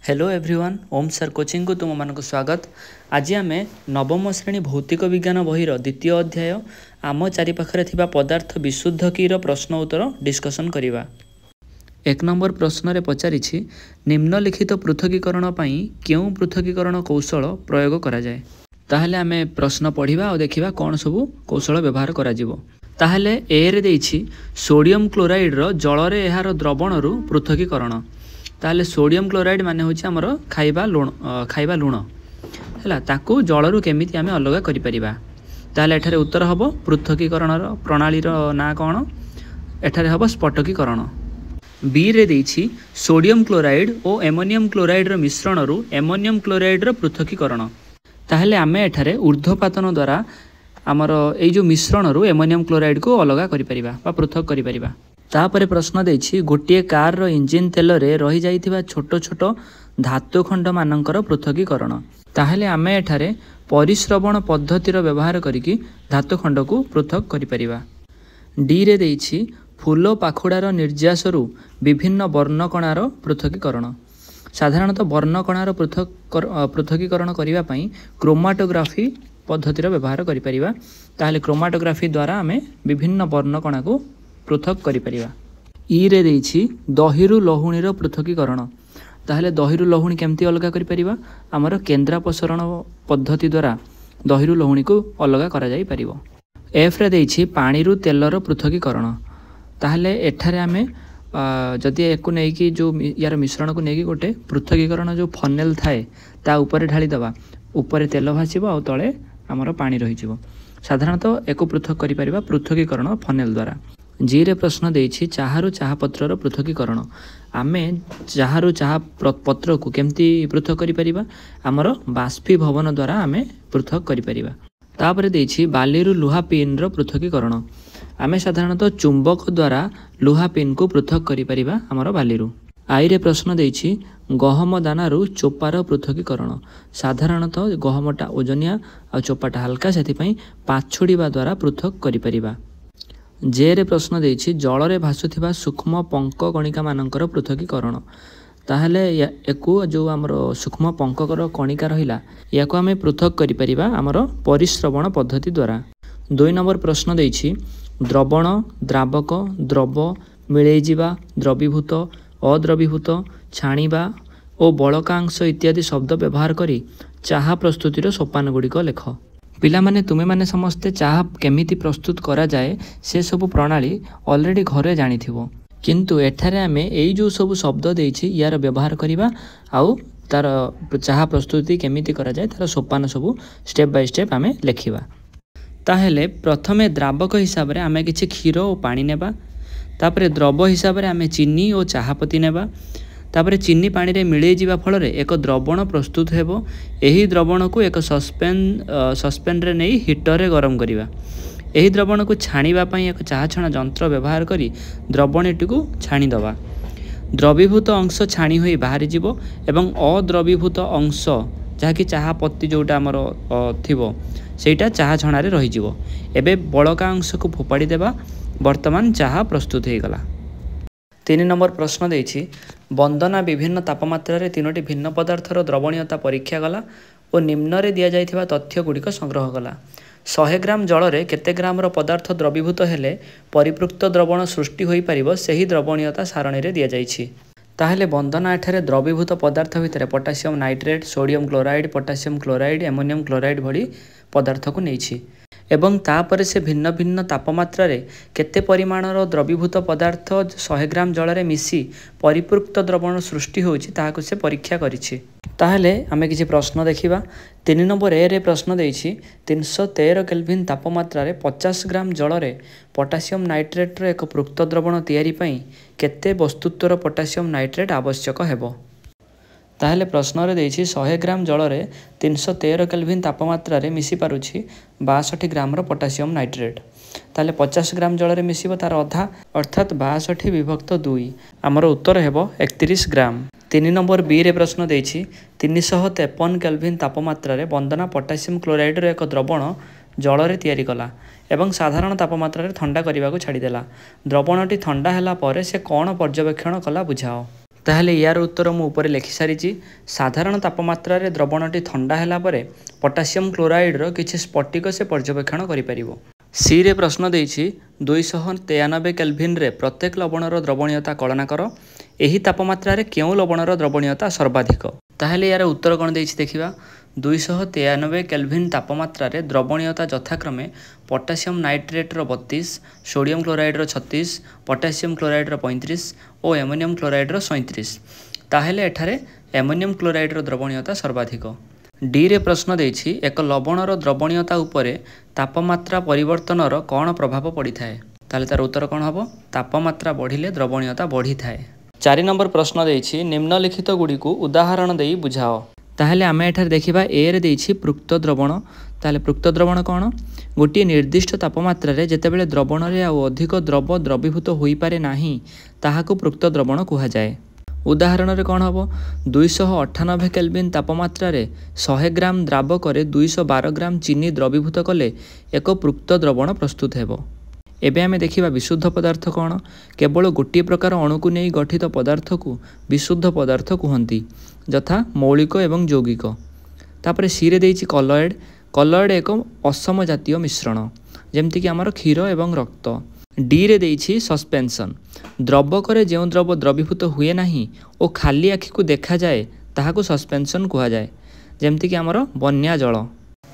Hello everyone, ओम sir coaching को तुम मानक स्वागत। आज आम नवम श्रेणी भौतिक विज्ञान बहीर द्वितीय अध्याय आम चारिपाखे थिबा पदार्थ विशुद्धकीर प्रश्न उत्तर डिस्कसन करिबा। एक नंबर प्रश्न रे पचारिछि निम्नलिखित पृथकीकरण पई केउ पृथकीकरण कौशल प्रयोग करा जाय। ताहले आमे प्रश्न पढ़िबा और देखिबा कोन सबु कौशल व्यवहार करा जिवो। ताहले ए रे देइछि सोडियम क्लोराइड रो जल रे एहार द्रवण रु पृथकीकरण। ताहले सोडियम क्लोराइड माने होछि हमर खाइबा लुण हैला, ताकू जल रु केमिति आमे अलग करि परिबा। ताहले एठारे उत्तर हबो पृथकीकरण रो प्रणाली रो ना कोन, एठारे हबो स्फटिकीकरण। बी रे देइछि सोडियम क्लोराइड और एमोनियम क्लोराइड रो मिश्रण रु एमोनियम क्लोराइड रो पृथकीकरण। ताहले आमे एठारे ऊर्ध्वपातन द्वारा आमर ए जो मिश्रण रु एमोनियम क्लोराइड को अलग करि परिबा बा पृथक करि परिबा। तापरे प्रश्न देछि गोटिए कार रो इंजिन तेल रे रही जाइथिबा छोट छोट धातु खंड मानकर पृथकीकरण। ताहले आमे एठारे परिश्रवण पद्धति रो व्यवहार करिकि धातु खंड को पृथक करि परिबा। डी रे देछि फूल पाखुड़ार निर्यास रु विभिन्न वर्णकणार पृथकीकरण। साधारणतः वर्णकणार पृथकीकरण करिबा पई क्रोमाटोग्राफी पद्धति रो व्यवहार करि परिबा। ताहले क्रोमाटोग्राफी द्वारा आमे विभिन्न वर्णकणा को पृथक करि परिबा। ई रे देछि दहिरु लहुणीर पृथकीकरण। ताहले दहिरु लहुणी केमती अलग करि परिबा, हमर केंद्रापसरण पद्धति द्वारा दहिरु लहुणी को अलग करा जाई परिबो। एफ रे देछि पानीरु तेलर पृथकीकरण। ताहले एठारे आमे जदि एको नै कि जो यार मिश्रण को नै कि गोटे पृथकीकरण जो फनेल थाए ता ऊपर ढाली दबा, ऊपर तेल भासिबो आ तळे हमर पानी रहि जिवो। साधारणतः एको पृथक करि परिबा पृथकीकरण फनेल द्वारा। जी रे प्रश्न देछि चाहारु चाहा पत्रर पृथकीकरण। आमे चाहारु चाहा पत्र को केमती पृथक करि परिबा, हमर बाष्पीभवन द्वारा आमे पृथक करि परिबा। तापरे देछि बालीरु लुहा पिन रो पृथकीकरण। आमे साधारणतः चुंबक द्वारा लुहा पिन को पृथक करि परिबा हमर बालीरु। आई रे प्रश्न देछि गहम दानारु चोपार पृथकीकरण। साधारणतः गहमटा ओजनिया आ चोपाटा हल्का, सेति पई पाछुड़ीबा द्वारा पृथक करि परिबा। जे रे प्रश्न देछि जल रे भासुथिबा सूक्ष्म पंक कणिका मानकर पृथकीकरण। ताहले एकु जो हमर सूक्ष्म पंककर कणिका रहिला याको आमे पृथक करि परिबा हमर परिश्रवण पद्धति द्वारा। 2 नंबर प्रश्न देछि द्रवण, द्रावक, द्रव, मिलै जिबा, द्रवीभूत, अद्रवीभूत, छाणीबा और बलकांश इत्यादि शब्द व्यवहार करी चाहा प्रस्तुतिर सोपान गुड़िक लेख। पिला माने तुमे माने समस्ते चाहा केमिति प्रस्तुत करा जाए से सब प्रणाली ऑलरेडी घरे जानी थिबो, किंतु एठारे आमे एई जो सब शब्द देछि यार व्यवहार करिबा आउ तार चाहा प्रस्तुति केमिति करा जाए तार सोपान सब स्टेप बाय स्टेप आमे लेखिबा। ताहेले प्रथमे द्रावक हिसाब रे आमे किछि क्षीर और पानी नेबा। तापरे द्रव हिसाब रे आमे चीनी और चाहापत्ती नेबा। तापरे चीनी पानी रे मिलै जिबा फल रे एक द्रवण प्रस्तुत हेबो। एही द्रवण को एक सस्पेन रे नै हीटर रे गरम करिबा। एही द्रवण को छाणीबा पई एक चाहा छणा यंत्र व्यवहार करी द्रवणटी को छाणी दबा। द्रवीभूत अंश छाणी होई बाहरी जिवो एवं अद्रवीभूत अंश जहा कि चाहापत्ती जोटा हमर थिबो सेटा चाहा छणा रे रहि जिवो। एबे बळका अंश को फोपाड़ी देबा। वर्तमान चाहा प्रस्तुत हो गला। 3 नंबर प्रश्न देछि वंदना विभिन्न तापमात्रा रे 3टी भिन्न पदार्थर द्रवणीयता परीक्षा गला और निम्न रे दिया जाइथिबा तथ्य गुड़िक संग्रह गला। 100 ग्राम जल रे केते ग्राम रो पदार्थ द्रवीभूत हेले परिपृक्त द्रवण सृष्टि होई परिबो सेही द्रवणीयता सारणी रे दिया जाइछि। ताहले वंदना एठारे द्रवीभूत पदार्थ भितरे potassium nitrate, sodium chloride, potassium chloride, ammonium chloride भली पदार्थ को नेछि एवं तापरे से भिन्न भिन्न तापमात्रा रे केते परिमाणर द्रवीभूत पदार्थ 100 ग्राम जल रे मिसी परिपृक्त द्रवण सृष्टि होछि ताहाको से परीक्षा करिछि। ताहले आमे किछि प्रश्न देखिबा। 3 नंबर ए रे प्रश्न देछि 313 केल्विन तापमात्रा रे 50 ग्राम जल रे पोटासियम नाइट्रेट रो एक पृक्त द्रवण तयारी पई केते वस्तुत्वर पोटासियम नाइट्रेट आवश्यक हेबो। ताहले प्रश्न रे देछि 100 ग्राम जल रे 313 केल्विन तापमात्रा रे मिसी पारुछि 62 ग्राम रो पोटासियम नाइट्रेट। ताहले 50 ग्राम जल रे मिसिबो तार अधा अर्थात 62 विभक्त 2। हमर उत्तर हेबो 31 ग्राम। 3 नंबर बी रे प्रश्न देछि 353 केल्विन तापमात्रा रे वंदना पोटासियम क्लोराइड रो एक द्रवण जल रे तयारी कला एवं साधारण तापमात्रा रे ठंडा करिबा को छाडी देला। द्रवणटी ठंडा हैला परे से कोन पर्यवेक्षण कला बुझाओ। ताहले यार उत्तर मु ऊपर लिखि सारी। साधारण तापमात्रा रे द्रवणटी ठंडा हैला परे पोटासियम क्लोराइड रो किछि स्फटिक से पर्यवेक्षण करि परिबो। सी रे प्रश्न देछि 293 केल्विन रे प्रत्येक लवणर द्रवणीयता कलना कर। एही तापमात्रा रे केउ लवणर द्रवणीयता सर्वाधिक। ताहले यार उत्तर कोन देछि देखिबा। 293 केल्विन तापमात्रा रे द्रवणीयता यथाक्रमे पोटासियम नाइट्रेट रो 32, सोडियम क्लोराइड रो 36, पोटासियम क्लोराइड रो 35 और एमोनियम क्लोराइड रो 37। ताहले एठारे एमोनियम क्लोराइड रो द्रवणीयता सर्वाधिक। डी रे प्रश्न देछि एक लवणर द्रवणीयता उपरे तापमात्रा परिवर्तनर कोन प्रभाव पड़ी थाए। ताहले तार उत्तर कोन हबो। तापमात्रा बढ़िले द्रवणीयता बढ़ी थाए। 4 नंबर प्रश्न देछि निम्नलिखित गुडी को उदाहरण देई बुझाओ। ताहले आमे एठार देखिबा ए रे देछि पृक्त द्रवण। ताहले पृक्त द्रवण कोन। गोटी निर्दिष्ट तापमात्रा रे जेतेबेले द्रवण रे आ अधिक द्रव द्रवीभूत होई पारे नाही ताहाको पृक्त द्रवण कुहा जाय। उदाहरण रे कोन हबो। 298 केल्विन तापमात्रा रे 100 ग्राम द्रावक रे 212 ग्राम चीनी द्रवीभूत कले एक पृक्त द्रवण प्रस्तुत हेबो। एबे आमे देखिबा विशुद्ध पदार्थ कोन। केवल गोटी प्रकार अणु को नै गठित पदार्थ को विशुद्ध पदार्थ कहंती यथा मौलिक एवं यौगिक। तापरे सी रे देछि कलॉइड। कलॉइड एक असम जातीय मिश्रण जेमति कि हमर क्षीर एवं रक्त। डी रे देछि सस्पेंशन। द्रवक रे जेउ द्रव द्रवीभूत हुए नाही ओ खाली आखि को देखा जाए ताहाको सस्पेंशन कुहा जाए जेमति कि हमर बन्या जल।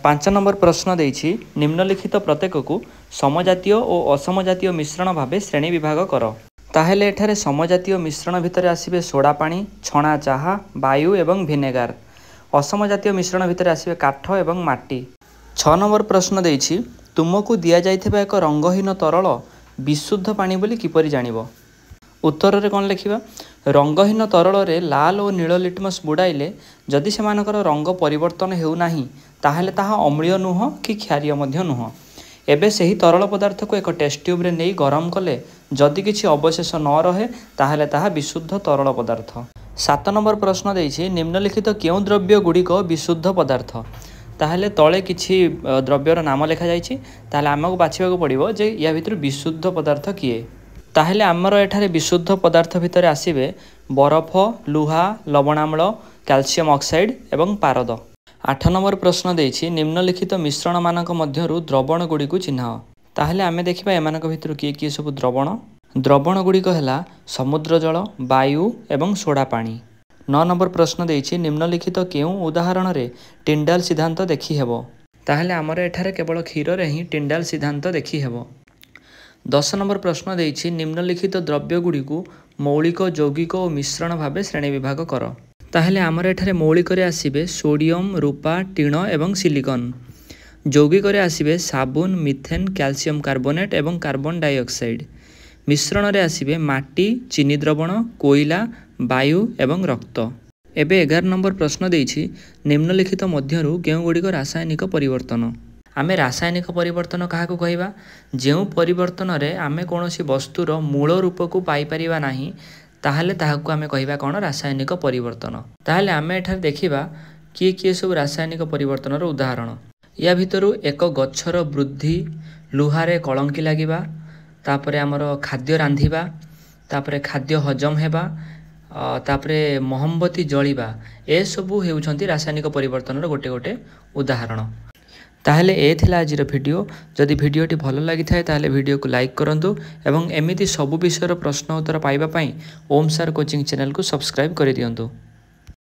5 नंबर प्रश्न देछि निम्नलिखित प्रत्येक को समजातीय और असमजातीय मिश्रण भावे श्रेणी विभाग कर। ताहेले एठारे समजातीय मिश्रण भितर आसीबे सोडा पानी, छणा चाहा, वायु एवं विनेगार। असमजातीय मिश्रण भितर आसीबे काठ एवं माटी। 6 नंबर प्रश्न देछि तुमको दिया जाइथिबा एक रंगहीन तरल विशुद्ध पानी बोली किपरि जानिबो। उत्तर रे कोन लिखिबा। रंगहीन तरल रे लाल और नील लिटमस बुडाइले जदि सेमानकर रंग परिवर्तन हेउ नाही ताहेले ताहा अम्लीय नुह कि क्षारीय मध्य नुह। एबे सही तरल पदार्थ को एक टेस्ट ट्यूब रे नेई गरम कले जदि किछि अवशेष न रहे ताहेले ताहा विशुद्ध तरल पदार्थ। 7 नंबर प्रश्न देछि निम्नलिखित केउ द्रव्य गुड़िक विशुद्ध पदार्थ। ताहेले तळे किछि द्रव्यर नाम लिखा जाइछि ताहेले हमकु बाछिबाकु पड़िबो जे या भितर विशुद्ध पदार्थ किए। ताहेले आमर एठारे विशुद्ध पदार्थ भितर आसीबे बरफ, लुहा, लवणाम्ल, कैल्शियम ऑक्साइड एवं पारद। 8 नंबर प्रश्न देछि निम्नलिखित मिश्रण मानक मध्यरु द्रवण गुडी को चिन्हाओ। ताहेले आमे देखिबा एमानक भितर किए किए सब द्रवण। द्रवण गुडी को हैला समुद्र जल, वायु एवं सोडा पानी। 9 नंबर प्रश्न देछि निम्नलिखित केउ उदाहरण रे टिंडाल सिद्धांत देखि हेबो। ताहेले आमर एठारे केवल क्षीर रे ही टिंडाल सिद्धांत देखि हेबो। 10 नंबर प्रश्न देछि निम्नलिखित द्रव्य गुडी को मौलिक, यौगिक और मिश्रण भावे श्रेणी विभाग कर। ताहेले आमर एठारे मौलिक रे आसीबे सोडियम, रूपा, टीण एवं सिलिकॉन। यौगिक रे आसीबे साबुन, मिथेन, कैल्शियम कार्बोनेट एवं कार्बन डाइऑक्साइड। मिश्रण रे आसीबे माटी, चीनी द्रवण, कोयला, वायु एवं रक्त। एबे 11 नंबर प्रश्न देछि निम्नलिखित मध्यरु केउ गुडी को रासायनिक परिवर्तन। आमे रासायनिक परिवर्तन काहाको कहिबा जेउ परिवर्तन रे आमे कोनोसी वस्तुर मूल रूप को पाई परिबा नाही ताहले ताहाको आमे कहिबा कोन रासायनिक परिवर्तन। ताहले आमे एठार देखिबा किए किए सब रासायनिक परिवर्तनर उदाहरण। या भितरु एक गच्छर वृद्धि, लुहारे कलंकी लागिबा, तापरे हमर खाद्य रांधिबा, तापरे खाद्य हजम हेबा, तापरे मोहम्बती जळिबा ए सबु हेउछंती रासायनिक परिवर्तनर गोटे गोटे उदाहरण। ताहले ए थिला आजिर भिडियो। जदि भिडियोटी भल लागि थाए ताहले भिडियो को लाइक करंतु एवं एमिति सबु विषयर प्रश्न उत्तर पाइबा पई ओम सर कोचिंग चैनल को सब्सक्राइब करि दियंतु।